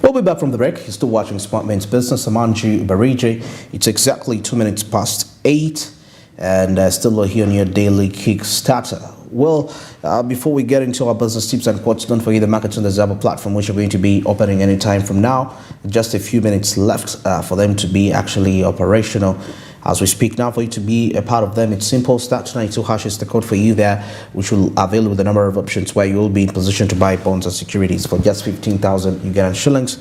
We'll be back from the break. You're still watching SmartMen's Business. I'm Anju Bariji. It's exactly 2 minutes past 8, and still here on your daily Kickstarter. Well, before we get into our business tips and quotes, don't forget the markets on the Zabo platform, which are going to be opening anytime from now. Just a few minutes left for them to be actually operational as we speak. Now, for you to be a part of them, it's simple. Start292# is the code for you there, which will avail you with a number of options where you will be in position to buy bonds and securities for just 15,000 Ugandan shillings.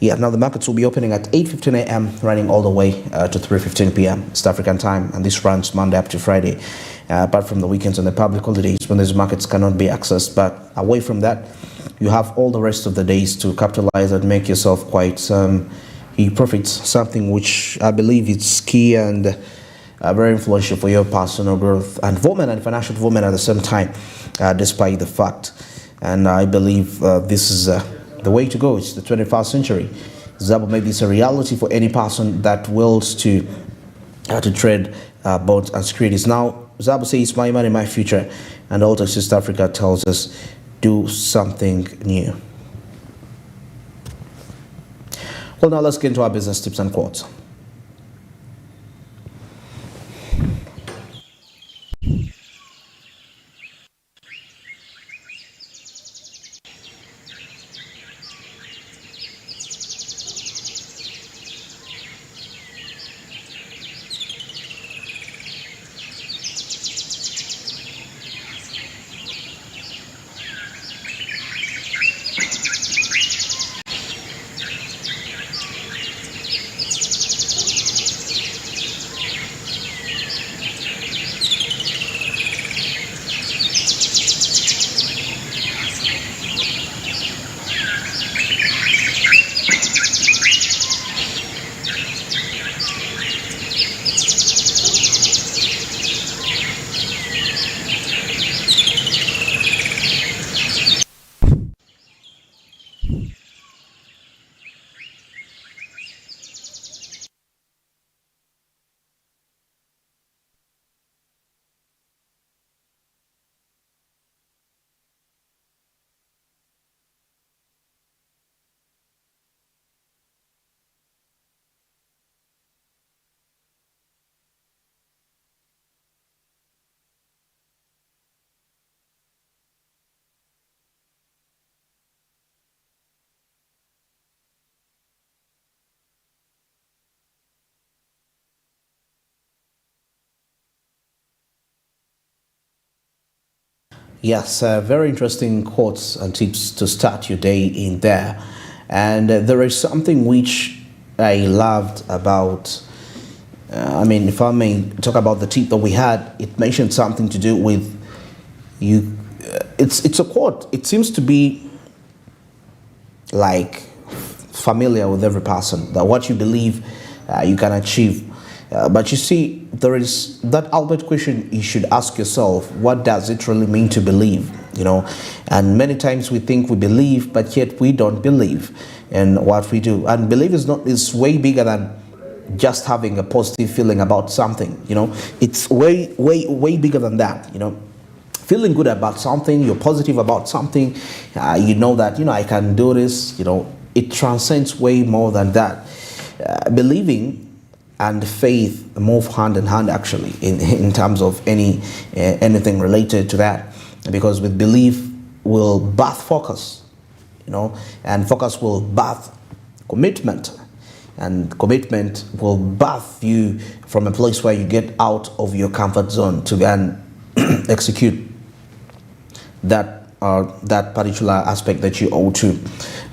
Yeah, now the markets will be opening at 8:15 a.m., running all the way to 3:15 p.m. East African time, and this runs Monday up to Friday, apart from the weekends and the public holidays when these markets cannot be accessed. But away from that, you have all the rest of the days to capitalize and make yourself quite profits, something which I believe is key and very influential for your personal growth and development and financial development at the same time, despite the fact. And I believe this is the way to go. It's the 21st century. Zabo made this a reality for any person that wills to trade bonds and securities. Now, Zabo says, my money, my future. And also East Africa tells us, do something new. Well, now let's get into our business tips and quotes. Yes, very interesting quotes and tips to start your day in there. And there is something which I loved about, if I may talk about the tip that we had, it mentioned something to do with you. It's a quote. It seems to be like familiar with every person, that what you believe you can achieve. But you see, there is that ultimate question you should ask yourself: what does it really mean to believe? And many times we think we believe, but yet we don't believe in what we do. And belief is way bigger than just having a positive feeling about something. It's way bigger than that. Feeling good about something, you're positive about something, you know that I can do this. It transcends way more than that. Believing and faith move hand in hand, actually, in terms of anything related to that, because with belief will birth focus, and focus will birth commitment, and commitment will birth you from a place where you get out of your comfort zone to then execute that particular aspect that you ought to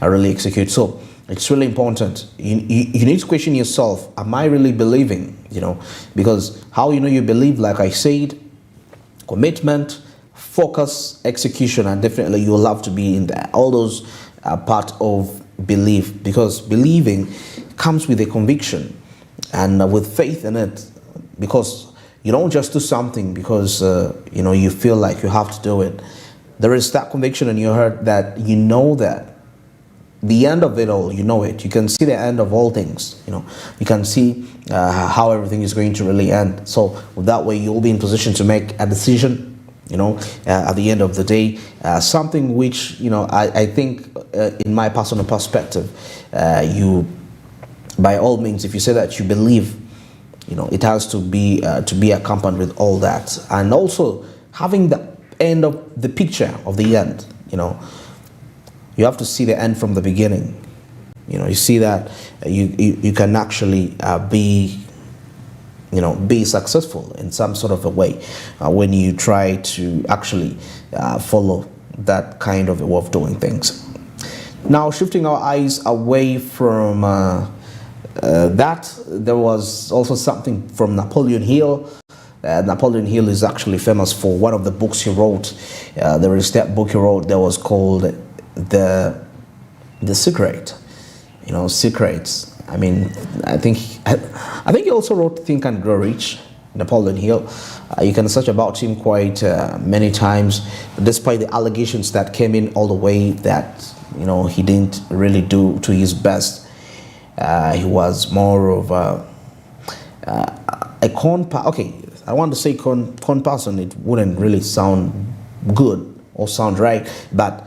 really execute. So it's really important. You need to question yourself: am I really believing? Because how you believe, like I said, commitment, focus, execution, and definitely you'll have to be in there. All those are part of belief, because believing comes with a conviction and with faith in it. Because you don't just do something because you feel like you have to do it. There is that conviction in your heart that that the end of it all, it. You can see the end of all things. You can see how everything is going to really end. So that way you'll be in position to make a decision at the end of the day, something which, I think, in my personal perspective, you, by all means, if you say that you believe, it has to be accompanied with all that, and also having the end of the picture of the end. You have to see the end from the beginning. You see that you can actually be successful in some sort of a way when you try to actually follow that kind of a way of doing things. Now, shifting our eyes away from that, there was also something from Napoleon Hill. Napoleon Hill is actually famous for one of the books he wrote. There is that book he wrote that was called The Secret. Secrets. I think he also wrote Think and Grow Rich, Napoleon Hill. You can search about him quite many times, despite the allegations that came in all the way that he didn't really do to his best. He was more of a okay, I want to say con person. It wouldn't really sound good or sound right, but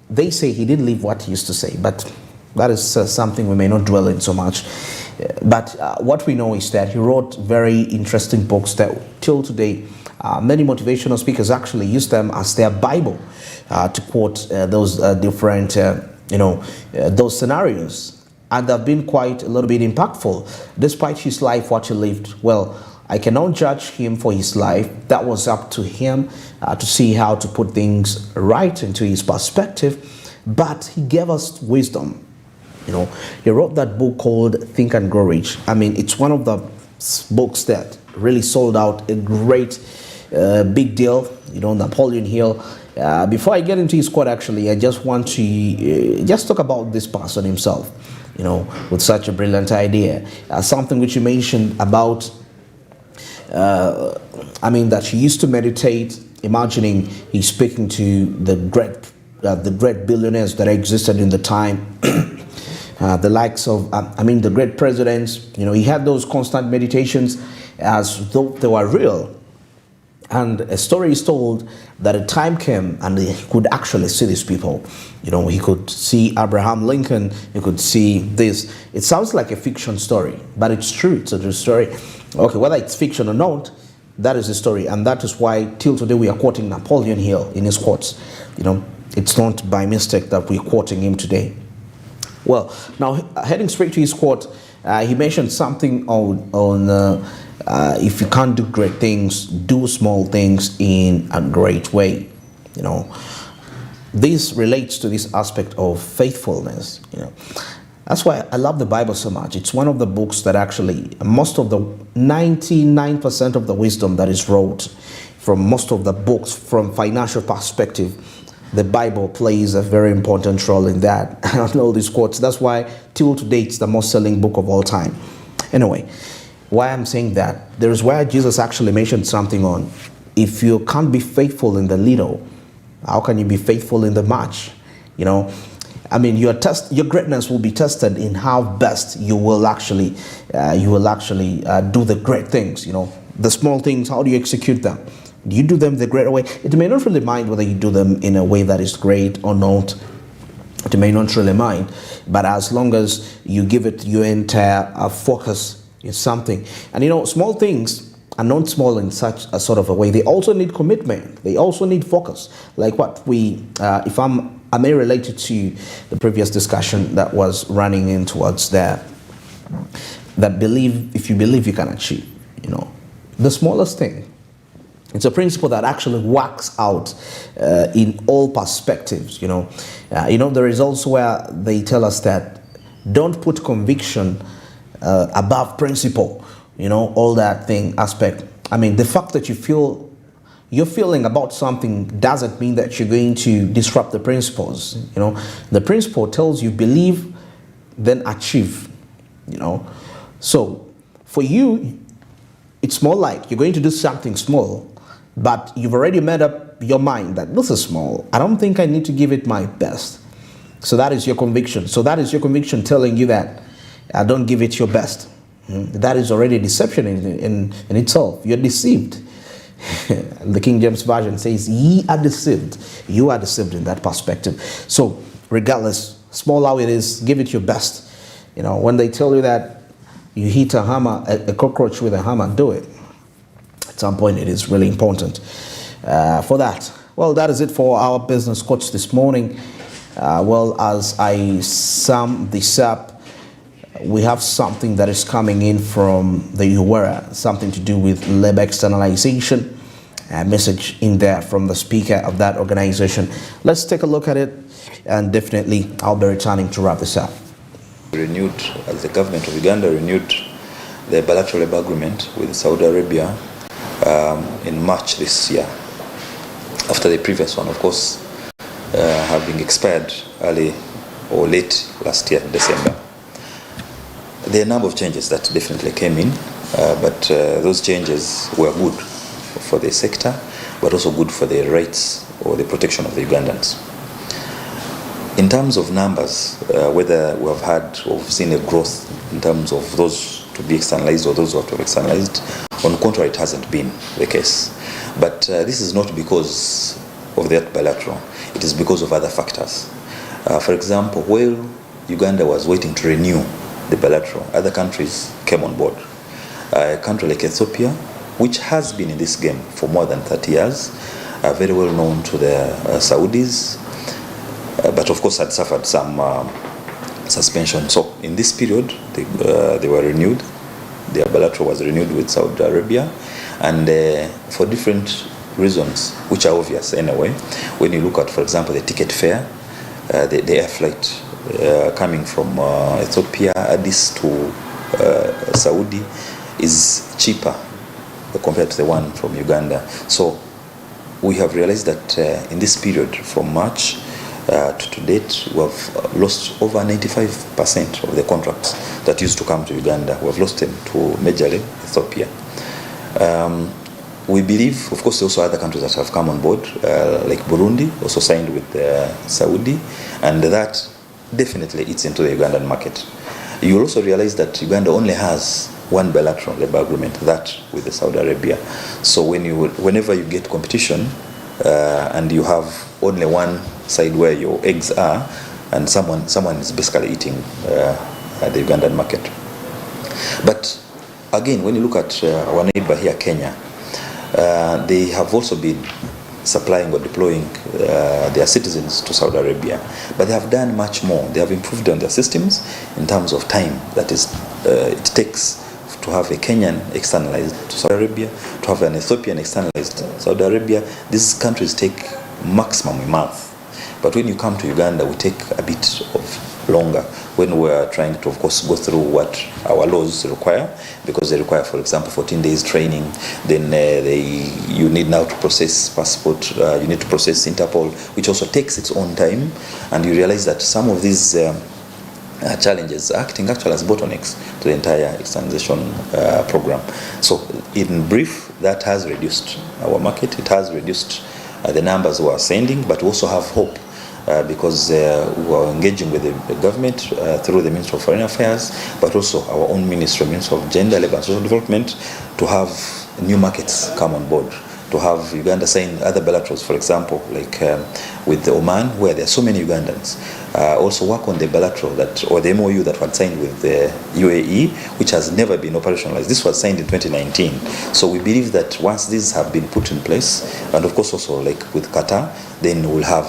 they say he didn't live what he used to say, but that is something we may not dwell in so much. But what we know is that he wrote very interesting books that till today many motivational speakers actually use them as their Bible to quote those different those scenarios, and they've been quite a little bit impactful despite his life, what he lived. Well, I cannot judge him for his life. That was up to him to see how to put things right into his perspective, but he gave us wisdom. He wrote that book called Think and Grow Rich. It's one of the books that really sold out, a great big deal. Napoleon Hill. Before I get into his quote, actually, I just want to just talk about this person himself, with such a brilliant idea. Something which he mentioned about, that he used to meditate, imagining he's speaking to the great billionaires that existed in the time. The likes of, the great presidents. He had those constant meditations as though they were real. And a story is told that a time came and he could actually see these people. He could see Abraham Lincoln, he could see this. It sounds like a fiction story, but it's true, it's a true story. Okay, whether it's fiction or not, that is the story. And that is why till today we are quoting Napoleon Hill in his quotes. It's not by mistake that we're quoting him today. Well, now heading straight to his quote, he mentioned something on if you can't do great things, do small things in a great way. This relates to this aspect of faithfulness. That's why I love the Bible so much. It's one of the books that actually, most of the 99% of the wisdom that is wrote from most of the books from financial perspective, the Bible plays a very important role in that. I don't know these quotes. That's why till today it's the most selling book of all time. Anyway, why I'm saying that, there is where Jesus actually mentioned something on, if you can't be faithful in the little, how can you be faithful in the much? Your greatness will be tested in how best you will actually do the great things. The small things, how do you execute them? Do you do them the great way? It may not really mind whether you do them in a way that is great or not. It may not really mind, but as long as you give it your entire focus in something. And small things are not small in such a sort of a way. They also need commitment. They also need focus. Like what I may relate it to the previous discussion that was running in towards that if you believe you can achieve, the smallest thing. It's a principle that actually works out in all perspectives. There is also where they tell us that don't put conviction above principle. All that thing aspect. The fact that you're feeling about something doesn't mean that you're going to disrupt the principles. The principle tells you believe, then achieve. So for you, it's more like you're going to do something small, but you've already made up your mind that this is small. I don't think I need to give it my best. So that is your conviction. So that is your conviction telling you that don't give it your best. That is already deception in itself. You're deceived. The King James Version says, ye are deceived. You are deceived in that perspective. So regardless, small how it is, give it your best. You know, when they tell you that you hit a hammer, a cockroach with a hammer, do it. At some point, it is really important for that. Well, that is it for our business coach this morning. Well, as I sum this up, we have something that is coming in from the UWERA, something to do with labor externalization. A message in there from the speaker of that organization. Let's take a look at it, and definitely I'll be returning to wrap this up. Renewed, as the government of Uganda renewed the bilateral labor agreement with Saudi Arabia in March this year, after the previous one, of course, having expired early or late last year, December. There are a number of changes that definitely came in, but those changes were good for the sector, but also good for the rights or the protection of the Ugandans. In terms of numbers, whether we have had or seen a growth in terms of those to be externalized or those who have to be externalized, on the contrary, it hasn't been the case. But this is not because of that bilateral, it is because of other factors. For example, while Uganda was waiting to renew the bilateral, other countries came on board. A country like Ethiopia, which has been in this game for more than 30 years, very well known to the Saudis, but of course had suffered some suspension. So in this period, they were renewed. Their bilateral was renewed with Saudi Arabia, and for different reasons, which are obvious anyway. When you look at, for example, the ticket fare, the air flight coming from Ethiopia, Addis to Saudi is cheaper compared to the one from Uganda. So we have realized that in this period from March to date, we have lost over 95% of the contracts that used to come to Uganda. We have lost them to majorly Ethiopia. We believe, of course, there are also other countries that have come on board, like Burundi, also signed with Saudi, and that definitely eats into the Ugandan market. You will also realize that Uganda only has one bilateral labor agreement, that with the Saudi Arabia. So whenever you get competition and you have only one side where your eggs are, and someone is basically eating the Ugandan market. But again, when you look at our neighbor here, Kenya, they have also been supplying or deploying their citizens to Saudi Arabia, but they have done much more. They have improved on their systems in terms of time that is it takes to have a Kenyan externalized to Saudi Arabia, to have an Ethiopian externalized to Saudi Arabia. These countries take maximum a month. But when you come to Uganda, we take a bit of longer when we are trying to, of course, go through what our laws require, because they require, for example, 14 days training. Then you need now to process passport, you need to process Interpol, which also takes its own time. And you realize that some of these challenges are acting actually as bottlenecks to the entire externalization program. So in brief, that has reduced our market. It has reduced the numbers we are sending, but we also have hope because we are engaging with the government through the Ministry of Foreign Affairs, but also our own Ministry of Gender, Labour and Social Development, to have new markets come on board, to have Uganda sign other bilaterals, for example, like with the Oman, where there are so many Ugandans. Also work on the bilateral or the MOU that was signed with the UAE, which has never been operationalized. This was signed in 2019. So we believe that once these have been put in place, and of course also like with Qatar, then we'll have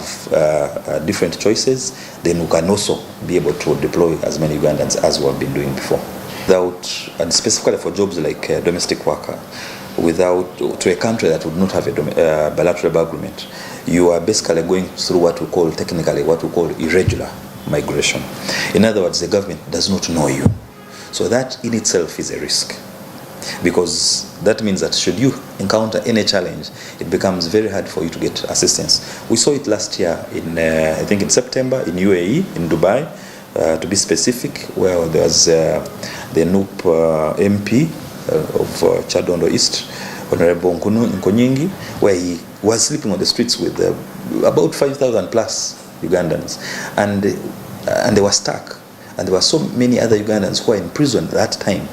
different choices. Then we can also be able to deploy as many Ugandans as we have been doing before. And specifically for jobs like domestic worker, to a country that would not have a bilateral agreement, you are basically going through what we call irregular migration. In other words, the government does not know you. So that in itself is a risk, because that means that should you encounter any challenge, it becomes very hard for you to get assistance. We saw it last year I think in September in UAE, in Dubai, to be specific, where there was the NUP MP of Chadondo East, Honorable Nkonyingi, where he was sleeping on the streets with about 5,000 plus Ugandans, and they were stuck. And there were so many other Ugandans who were in prison at that time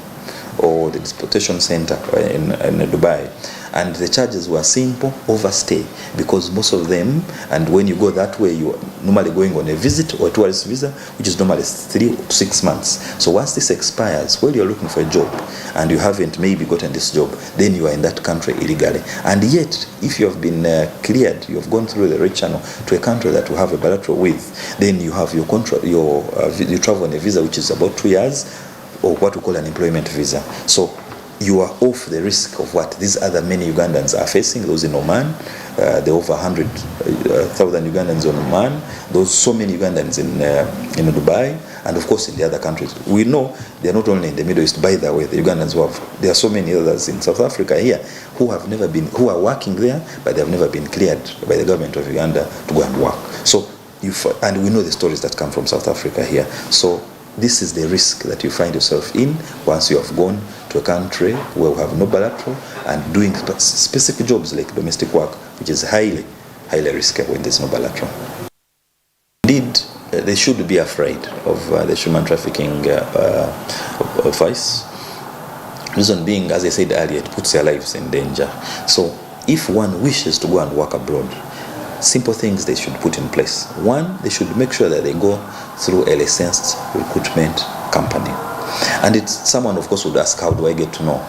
or the deportation center in Dubai. And the charges were simple: overstay, because most of them, and when you go that way, you are normally going on a visit or a tourist visa, which is normally 3 to 6 months. So once this expires, while you're looking for a job and you haven't maybe gotten this job, then you are in that country illegally. And yet, if you have been cleared, you have gone through the right channel to a country that you have a bilateral with, then you have your contract, you travel on a visa which is about 2 years, or what we call an employment visa. So you are off the risk of what these other many Ugandans are facing. Those in Oman, there are over 100,000 Ugandans in Oman, those so many Ugandans in Dubai, and of course in the other countries. We know they are not only in the Middle East, by the way, the Ugandans there are so many others in South Africa here who are working there, but they have never been cleared by the government of Uganda to go and work. So, and we know the stories that come from South Africa here. So this is the risk that you find yourself in once you have gone to a country where we have no bilateral and doing specific jobs like domestic work, which is highly, highly risky when there's no bilateral. Indeed, they should be afraid of the human trafficking vice. Reason being, as I said earlier, it puts their lives in danger. So if one wishes to go and work abroad, simple things they should put in place. One, they should make sure that they go through a licensed recruitment company. And someone, of course, would ask, how do I get to know?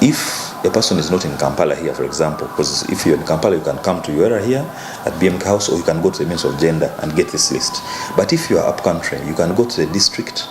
If a person is not in Kampala here, for example, because if you're in Kampala, you can come to Uera here at BMK House, or you can go to the Ministry of Gender and get this list. But if you are up country, you can go to the district,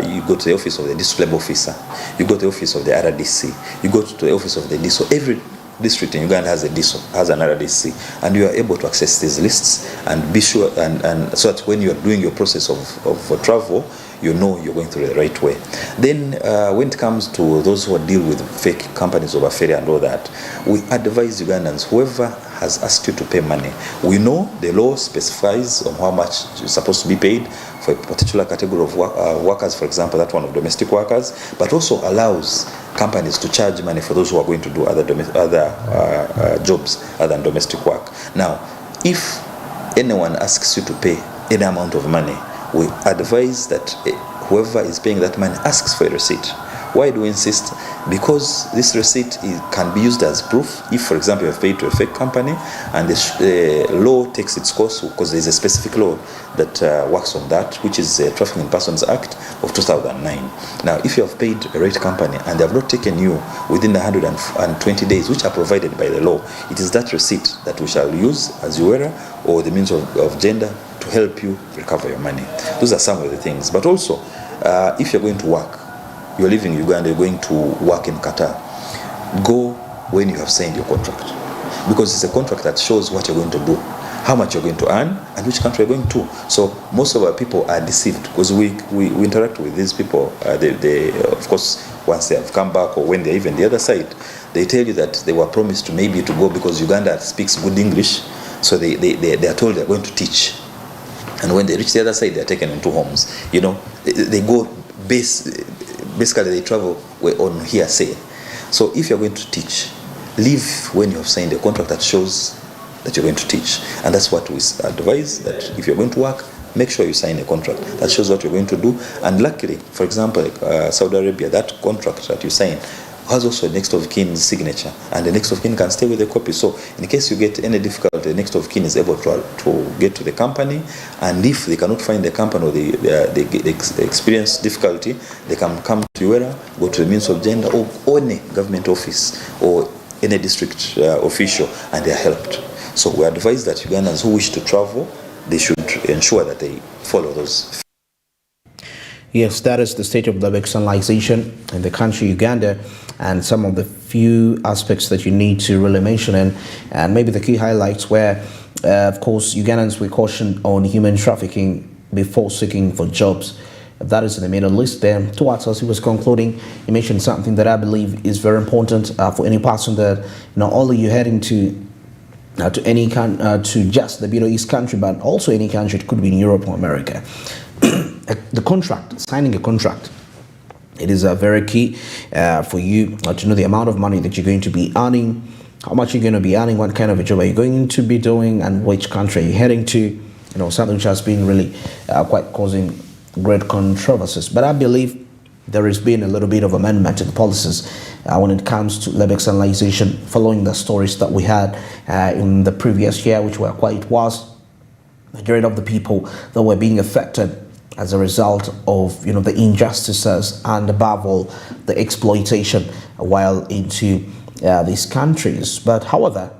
you go to the office of the district labor officer, you go to the office of the RDC, you go to the office of the DSO. Every district in Uganda has a DSO, has an RDC, and you are able to access these lists and be sure, and so that when you are doing your process of travel, you know you're going through the right way. Then when it comes to those who deal with fake companies of affiliate and all that, we advise Ugandans, whoever has asked you to pay money, we know the law specifies on how much you're supposed to be paid for a particular category of workers, for example, that one of domestic workers, but also allows companies to charge money for those who are going to do other jobs other than domestic work. Now, if anyone asks you to pay any amount of money, we advise that whoever is paying that money asks for a receipt. Why do we insist? Because this receipt can be used as proof. If, for example, you have paid to a fake company and the law takes its course, because there is a specific law that works on that, which is the Trafficking in Persons Act of 2009. Now, if you have paid a right company and they have not taken you within 120 days, which are provided by the law, it is that receipt that we shall use as Uera or the means of gender to help you recover your money. Those are some of the things. But also, if you're going to work, you're living in Uganda, you're going to work in Qatar, go when you have signed your contract. Because it's a contract that shows what you're going to do, how much you're going to earn, and which country you're going to. So most of our people are deceived because we interact with these people. They of course, once they have come back or when they're even the other side, they tell you that they were promised to go because Uganda speaks good English. So they are told they're going to teach. And when they reach the other side, they're taken into homes. You know, they go basically they travel on hearsay. So if you're going to teach, leave when you have signed a contract that shows that you're going to teach. And that's what we advise, that if you're going to work, make sure you sign a contract that shows what you're going to do. And luckily, for example, like Saudi Arabia, that contract that you sign has also a next of kin's signature, and the next of kin can stay with a copy. So in case you get any difficulty, the next of kin is able to get to the company, and if they cannot find the company or they experience difficulty, they can come to Uera, go to the Ministry of Gender or any government office or any district official, and they are helped. So we advise that Ugandans who wish to travel, they should ensure that they follow those. Yes, that is the state of the externalization in the country Uganda, and some of the few aspects that you need to really mention, and maybe the key highlights where, of course, Ugandans were cautioned on human trafficking before seeking for jobs. That is in the middle list there. Towards us, he was concluding, he mentioned something that I believe is very important for any person that not only you're heading to any to just the Middle East country, but also any country. It could be in Europe or America. The contract, signing a contract, it is very key for you to know the amount of money that you're going to be earning, how much you're going to be earning, what kind of a job are you going to be doing, and which country are you heading to. You know, something which has been really quite causing great controversies. But I believe there has been a little bit of amendment in the policies when it comes to labor externalization, following the stories that we had in the previous year, which were quite worse. Majority of the people that were being affected as a result of the injustices and above all the exploitation while into these countries. But however,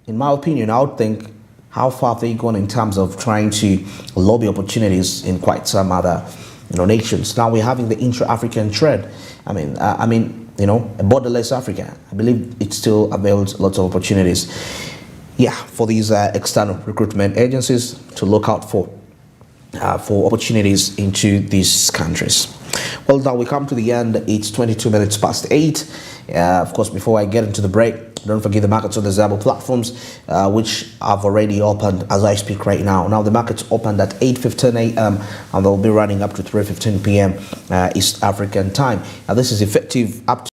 in my opinion, I would think, how far have they gone in terms of trying to lobby opportunities in quite some other nations? Now we're having the intra-African trade. I mean, a borderless Africa. I believe it still avails lots of opportunities. Yeah, for these external recruitment agencies to look out for opportunities into these countries. Well, now we come to the end. It's 22 minutes past 8. Of course, before I get into the break, don't forget the markets on the Zabo platforms, which have already opened as I speak right now. Now the markets opened at 8:15 a.m. and they'll be running up to 3:15 p.m. East African time. Now this is effective up to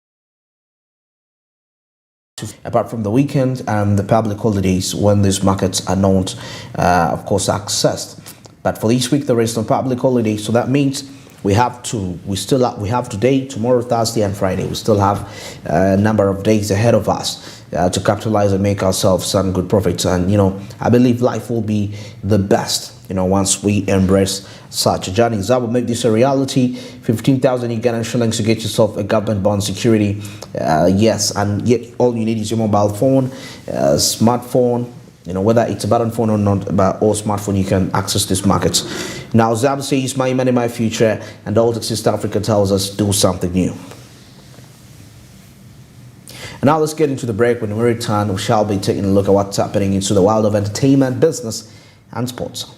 apart from the weekend and the public holidays when these markets are not, of course, accessed. But for this week, there is no public holiday, so that means we have today, tomorrow, Thursday, and Friday. We still have a number of days ahead of us to capitalize and make ourselves some good profits. And I believe life will be the best once we embrace such a journey. That will make this a reality. 15,000 Ugandan shillings to get yourself a government bond security. Yes, and yet all you need is your mobile phone, smartphone. Whether it's a button phone or not, or smartphone, you can access these markets. Now, Zab says, my money, my future, and all that East Africa tells us, do something new. And now let's get into the break. When we return, we shall be taking a look at what's happening into the world of entertainment, business, and sports.